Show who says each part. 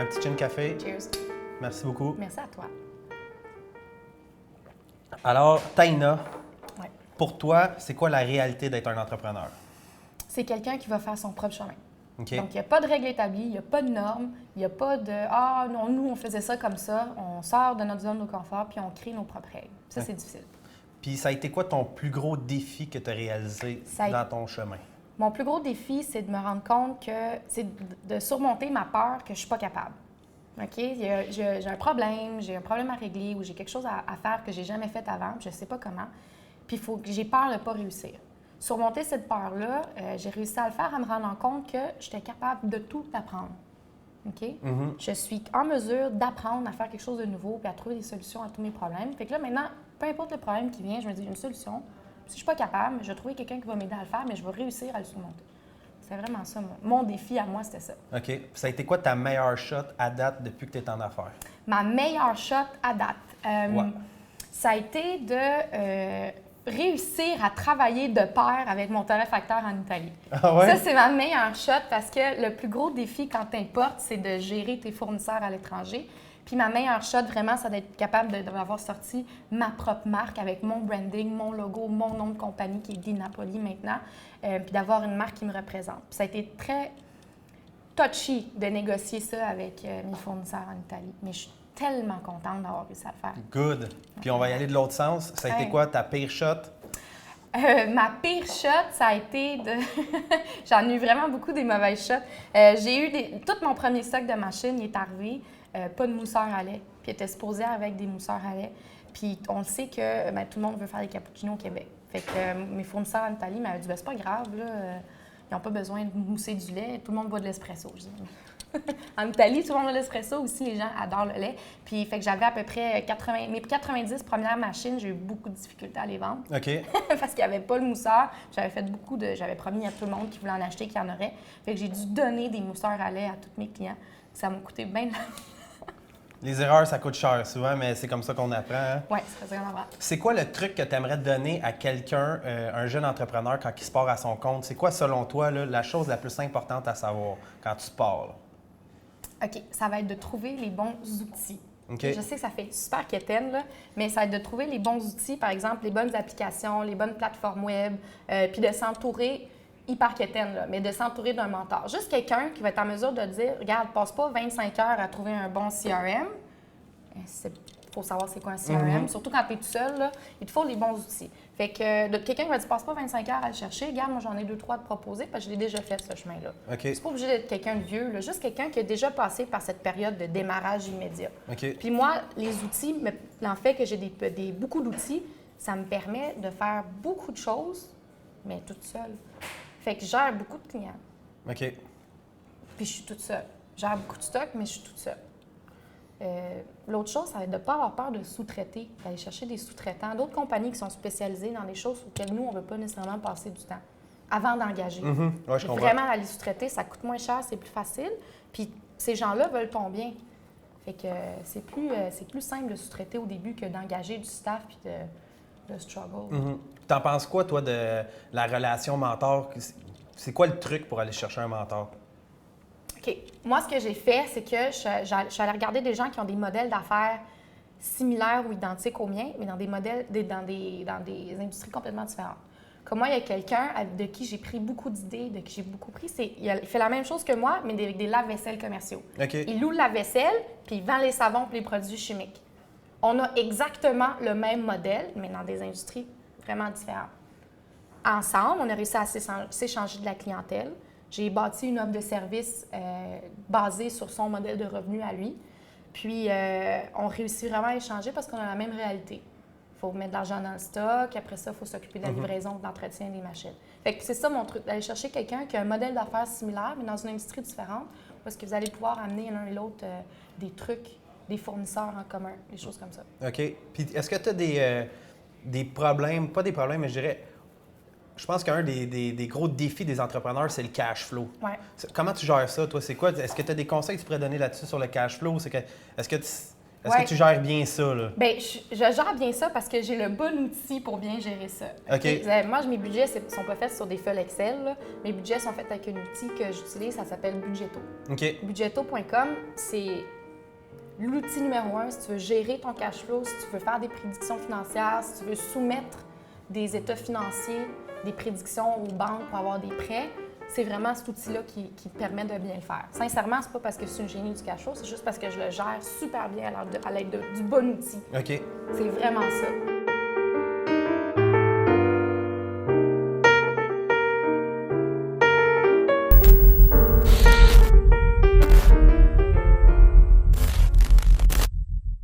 Speaker 1: Un petit chin café.
Speaker 2: Cheers.
Speaker 1: Merci beaucoup.
Speaker 2: Merci à toi.
Speaker 1: Alors, Taina,
Speaker 2: Ouais.
Speaker 1: pour toi, c'est quoi la réalité d'être un entrepreneur?
Speaker 2: C'est quelqu'un qui va faire son propre chemin.
Speaker 1: OK.
Speaker 2: Donc, il n'y a pas de règles établies, il n'y a pas de normes, il n'y a pas de « Ah, non, nous, on faisait ça comme ça ». On sort de notre zone de confort puis on crée nos propres règles. Ça, c'est difficile.
Speaker 1: Puis ça a été quoi ton plus gros défi que tu as réalisé dans ton chemin?
Speaker 2: Mon plus gros défi, c'est de me rendre compte que c'est de surmonter ma peur que je ne suis pas capable. OK? J'ai un problème à régler ou j'ai quelque chose à faire que je n'ai jamais fait avant, je ne sais pas comment. Puis j'ai peur de ne pas réussir. Surmonter cette peur-là, j'ai réussi à le faire en me rendant compte que j'étais capable de tout apprendre. OK?
Speaker 1: Mm-hmm.
Speaker 2: Je suis en mesure d'apprendre à faire quelque chose de nouveau puis à trouver des solutions à tous mes problèmes. Fait que là, maintenant, peu importe le problème qui vient, je me dis une solution. Si je ne suis pas capable, je vais trouver quelqu'un qui va m'aider à le faire, mais je vais réussir à le surmonter. C'est vraiment ça. Mon défi à moi, c'était ça.
Speaker 1: OK. Puis ça a été quoi ta meilleure shot à date depuis que tu es en affaires?
Speaker 2: Ma meilleure shot à date,
Speaker 1: Ouais.
Speaker 2: ça a été de réussir à travailler de pair avec mon torréfacteur en Italie.
Speaker 1: Ah ouais?
Speaker 2: Ça, c'est ma meilleure shot parce que le plus gros défi quand tu importes, c'est de gérer tes fournisseurs à l'étranger. Puis ma meilleure shot, vraiment, ça d'être capable d'avoir sorti ma propre marque avec mon branding, mon logo, mon nom de compagnie qui est Di Napoli maintenant, puis d'avoir une marque qui me représente. Puis ça a été très touchy de négocier ça avec mes fournisseurs en Italie. Mais je suis tellement contente d'avoir réussi à le faire.
Speaker 1: Good. Puis on va y aller de l'autre sens. Ça a été
Speaker 2: Ouais.
Speaker 1: quoi ta pire shot?
Speaker 2: Ma pire shot, ça a été de... J'en ai eu vraiment beaucoup des mauvaises shots. J'ai eu tout mon premier stock de machines, il est arrivé, pas de mousseur à lait. Puis il était supposé avec des mousseurs à lait. Puis on le sait que tout le monde veut faire des cappuccinos au Québec. Fait que mes fournisseurs en Italie m'avaient dit « c'est pas grave, là, ils n'ont pas besoin de mousser du lait, tout le monde boit de l'espresso. » Je dis, en Italie, tout le monde boit de l'espresso aussi, les gens adorent le lait. Puis fait que j'avais à peu près 90 premières machines, j'ai eu beaucoup de difficultés à les vendre.
Speaker 1: OK.
Speaker 2: Parce qu'il n'y avait pas le mousseur. J'avais promis à tout le monde qui voulait en acheter qu'il y en aurait. Fait que j'ai dû donner des mousseurs à lait à tous mes clients. Ça m'a coûté bien de l'argent.
Speaker 1: Les erreurs, ça coûte cher souvent, mais c'est comme ça qu'on apprend. Hein?
Speaker 2: Oui, c'est vraiment vrai.
Speaker 1: C'est quoi le truc que tu aimerais donner à quelqu'un, un jeune entrepreneur, quand il se part à son compte? C'est quoi, selon toi, là, la chose la plus importante à savoir quand tu pars? Là?
Speaker 2: OK, ça va être de trouver les bons outils.
Speaker 1: OK.
Speaker 2: Je sais que ça fait super quétaine, là, mais ça va être de trouver les bons outils, par exemple, les bonnes applications, les bonnes plateformes web, puis de s'entourer, hyper quétaine, là, mais de s'entourer d'un mentor. Juste quelqu'un qui va être en mesure de dire, regarde, passe pas 25 heures à trouver un bon CRM. Il faut savoir c'est quoi un CRM. Surtout quand tu es tout seul, là, il te faut les bons outils. Fait que quelqu'un qui va dire, passe pas 25 heures à le chercher, regarde, moi j'en ai 2-3 à te proposer parce que je l'ai déjà fait ce chemin-là.
Speaker 1: OK.
Speaker 2: C'est pas obligé d'être quelqu'un de vieux, là, juste quelqu'un qui a déjà passé par cette période de démarrage immédiat.
Speaker 1: OK.
Speaker 2: Puis moi, les outils, en fait que j'ai beaucoup d'outils, ça me permet de faire beaucoup de choses, mais toute seule. Fait que je gère beaucoup de clients.
Speaker 1: OK.
Speaker 2: Puis je suis toute seule. Je gère beaucoup de stock, mais je suis toute seule. L'autre chose, ça va être de ne pas avoir peur de sous-traiter, d'aller chercher des sous-traitants, d'autres compagnies qui sont spécialisées dans des choses auxquelles nous, on ne veut pas nécessairement passer du temps avant d'engager.
Speaker 1: Ouais, je comprends.
Speaker 2: Vraiment, aller sous-traiter, ça coûte moins cher, c'est plus facile. Puis ces gens-là veulent ton bien. Fait que c'est plus simple de sous-traiter au début que d'engager du staff puis de struggle.
Speaker 1: T'en penses quoi, toi, de la relation mentor? C'est quoi le truc pour aller chercher un mentor?
Speaker 2: OK. Moi, ce que j'ai fait, c'est que je suis allée regarder des gens qui ont des modèles d'affaires similaires ou identiques aux miens, mais dans des modèles, dans des industries complètement différentes. Comme moi, il y a quelqu'un de qui j'ai pris beaucoup d'idées, de qui j'ai beaucoup pris. Il fait la même chose que moi, mais avec des lave-vaisselle commerciaux.
Speaker 1: OK.
Speaker 2: Il loue la vaisselle, puis il vend les savons et les produits chimiques. On a exactement le même modèle, mais dans des industries vraiment différentes. Ensemble, on a réussi à s'échanger de la clientèle. J'ai bâti une offre de service basée sur son modèle de revenu à lui. Puis, on réussit vraiment à échanger parce qu'on a la même réalité. Il faut mettre de l'argent dans le stock. Après ça, il faut s'occuper de la livraison, de l'entretien des machines. Fait que c'est ça mon truc, d'aller chercher quelqu'un qui a un modèle d'affaires similaire, mais dans une industrie différente, parce que vous allez pouvoir amener l'un et l'autre des trucs, des fournisseurs en commun, des choses comme ça.
Speaker 1: OK. Puis est-ce que tu as des problèmes, pas des problèmes, mais je dirais, je pense qu'un des gros défis des entrepreneurs, c'est le cash flow.
Speaker 2: Ouais.
Speaker 1: Comment tu gères ça, toi? C'est quoi? Est-ce que tu as des conseils que tu pourrais donner là-dessus sur le cash flow? Est-ce que tu gères bien ça, là?
Speaker 2: Bien, je gère bien ça parce que j'ai le bon outil pour bien gérer ça.
Speaker 1: OK.
Speaker 2: Moi, mes budgets ne sont pas faits sur des feuilles Excel, là. Mes budgets sont faits avec un outil que j'utilise, ça s'appelle Budgeto.
Speaker 1: OK.
Speaker 2: Budgeto.com, c'est l'outil numéro 1 si tu veux gérer ton cash flow, si tu veux faire des prédictions financières, si tu veux soumettre des états financiers, des prédictions aux banques pour avoir des prêts. C'est vraiment cet outil-là qui te permet de bien le faire. Sincèrement, c'est pas parce que je suis une génie du cash flow, c'est juste parce que je le gère super bien à l'aide du bon outil.
Speaker 1: OK.
Speaker 2: C'est vraiment ça.